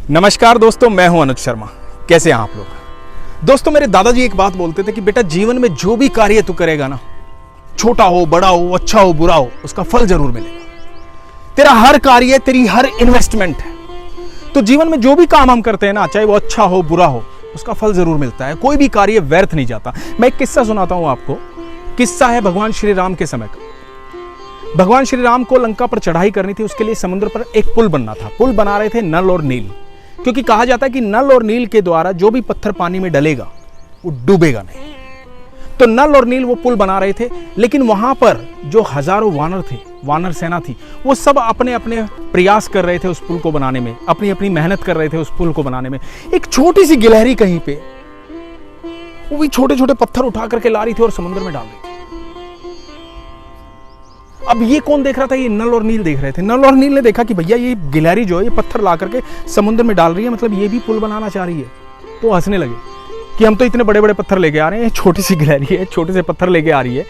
नमस्कार दोस्तों, मैं हूं अनुज शर्मा। कैसे हैं आप लोग? दोस्तों, मेरे दादाजी एक बात बोलते थे कि बेटा, जीवन में जो भी कार्य तू करेगा ना, छोटा हो बड़ा हो, अच्छा हो बुरा हो, उसका फल जरूर मिलेगा। तेरा हर कार्य, तेरी हर इन्वेस्टमेंट है। तो जीवन में जो भी काम हम करते हैं ना, चाहे वो अच्छा हो बुरा हो, उसका फल जरूर मिलता है। कोई भी कार्य व्यर्थ नहीं जाता। मैं एक किस्सा सुनाता हूं आपको। किस्सा है भगवान श्री राम के समय का। भगवान श्री राम को लंका पर चढ़ाई करनी थी। उसके लिए समुद्र पर एक पुल बनना था। पुल बना रहे थे नल और नील, क्योंकि कहा जाता है कि नल और नील के द्वारा जो भी पत्थर पानी में डलेगा वो डूबेगा नहीं। तो नल और नील वो पुल बना रहे थे, लेकिन वहां पर जो हजारों वानर थे, वानर सेना थी, वो सब अपने अपने प्रयास कर रहे थे उस पुल को बनाने में, अपनी अपनी मेहनत कर रहे थे उस पुल को बनाने में। एक छोटी सी गिलहरी कहीं पे वो भी छोटे छोटे पत्थर उठा करके ला रही थी और समुद्र में डाल रही थी। अब ये कौन देख रहा था? ये नल और नील देख रहे थे। नल और नील ने देखा कि भैया, ये गिलहरी जो है ये पत्थर ला करके समुद्र में डाल रही है, मतलब ये भी पुल बनाना चाह रही है। तो हंसने लगे कि हम तो इतने बड़े बड़े पत्थर लेके आ रहे हैं, छोटी सी गिलहरी है, छोटे से पत्थर लेके आ रही है,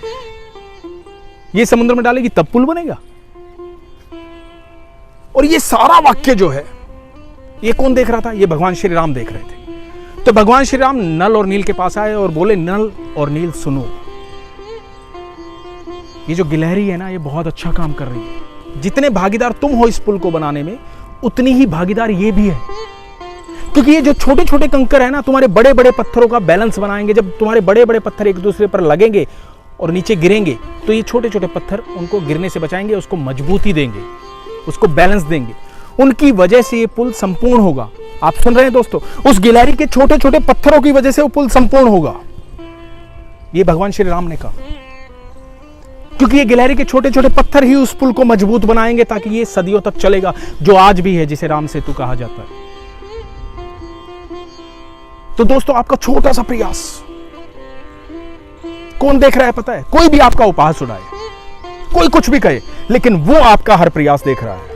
ये समुद्र में डालेगी तब पुल बनेगा। और ये सारा वाक्य जो है, ये कौन देख रहा था? ये भगवान श्री राम देख रहे थे। तो भगवान श्री राम नल और नील के पास आए और बोले, नल और नील सुनो, ये जो गिलहरी है ना, ये बहुत अच्छा काम कर रही है। जितने भागीदार तुम हो इस पुल को बनाने में, उतनी ही भागीदार ये भी है। क्योंकि ये जो छोटे छोटे कंकर है ना, तुम्हारे बड़े बड़े पत्थरों का बैलेंस बनाएंगे। जब तुम्हारे बड़े बड़े पत्थर एक दूसरे पर लगेंगे और नीचे गिरेंगे, तो ये छोटे छोटे पत्थर उनको गिरने से बचाएंगे, उसको मजबूती देंगे, उसको बैलेंस देंगे। उनकी वजह से ये पुल संपूर्ण होगा। आप सुन रहे हैं दोस्तों? उस गिलहरी के छोटे छोटे पत्थरों की वजह से वो पुल संपूर्ण होगा। ये भगवान श्री राम ने कहा, क्योंकि ये गिलहरी के छोटे छोटे पत्थर ही उस पुल को मजबूत बनाएंगे, ताकि ये सदियों तक चलेगा, जो आज भी है, जिसे राम सेतु कहा जाता है। तो दोस्तों, आपका छोटा सा प्रयास कौन देख रहा है पता है? कोई भी आपका उपहास उड़ाए, कोई कुछ भी कहे, लेकिन वो आपका हर प्रयास देख रहा है।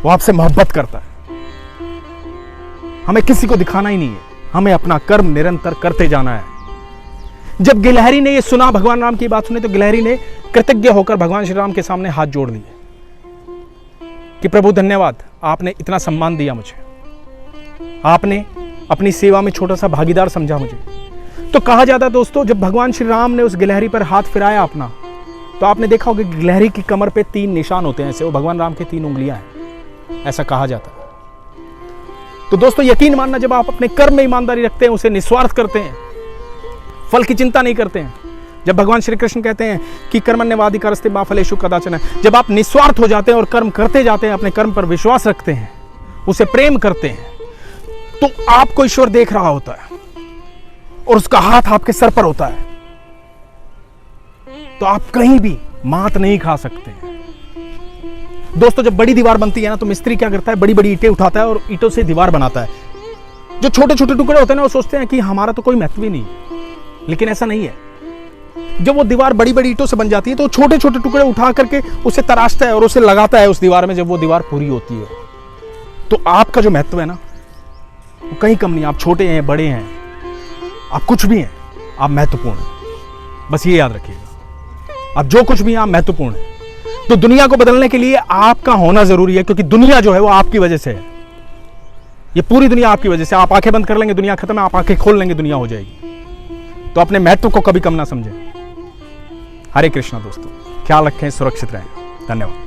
वो आपसे मोहब्बत करता है। हमें किसी को दिखाना ही नहीं है, हमें अपना कर्म निरंतर करते जाना है। जब गिलहरी ने ये सुना, भगवान राम की बात सुनी, तो गिलहरी ने कृतज्ञ होकर भगवान श्री राम के सामने हाथ जोड़ लिए कि प्रभु धन्यवाद, आपने इतना सम्मान दिया मुझे, आपने अपनी सेवा में छोटा सा भागीदार समझा मुझे। तो कहा जाता है दोस्तों, जब भगवान श्री राम ने उस गिलहरी पर हाथ फिराया अपना, तो आपने देखा होगा गिलहरी की कमर पे 3 निशान होते हैं, ऐसे वो भगवान राम के 3 उंगलियां हैं, ऐसा कहा जाता है। तो दोस्तों, यकीन मानना, जब आप अपने कर्म में ईमानदारी रखते हैं, उसे निस्वार्थ करते हैं, फल की चिंता नहीं करते हैं, जब भगवान श्री कृष्ण कहते हैं कि कर्मण्यवाधिकारस्ते मा फलेषु कदाचन, जब आप निस्वार्थ हो जाते हैं और कर्म करते जाते हैं, अपने कर्म पर विश्वास रखते हैं, उसे प्रेम करते हैं, तो आपको ईश्वर देख रहा होता है और उसका हाथ आपके सर पर होता है। तो आप कहीं भी मात नहीं खा सकते हैं। दोस्तों, जब बड़ी दीवार बनती है ना, तो मिस्त्री क्या करता है? बड़ी बड़ी ईंटें उठाता है और ईंटों से दीवार बनाता है। जो छोटे छोटे टुकड़े होते हैं ना, वो सोचते हैं कि हमारा तो कोई महत्व ही नहीं, लेकिन ऐसा नहीं है। जब वो दीवार बड़ी बड़ी ईंटों से बन जाती है, तो छोटे छोटे टुकड़े उठा करके उसे तराशता है और उसे लगाता है उस दीवार में। जब वो दीवार पूरी होती है, तो आपका जो महत्व है ना, वो कहीं कम नहीं। आप छोटे हैं, बड़े हैं, आप कुछ भी हैं, आप महत्वपूर्ण हैं। बस ये याद रखिएगा, आप जो कुछ भी हैं, आप महत्वपूर्ण हैं। तो दुनिया को बदलने के लिए आपका होना जरूरी है, क्योंकि दुनिया जो है वो आपकी वजह से है। ये पूरी दुनिया आपकी वजह से। आप आंखें बंद कर लेंगे, दुनिया खत्म है। आप आंखें खोल लेंगे, दुनिया हो जाएगी। तो अपने महत्व को कभी कम ना समझें। हरे कृष्णा दोस्तों, ख्याल रखें, सुरक्षित रहें। धन्यवाद।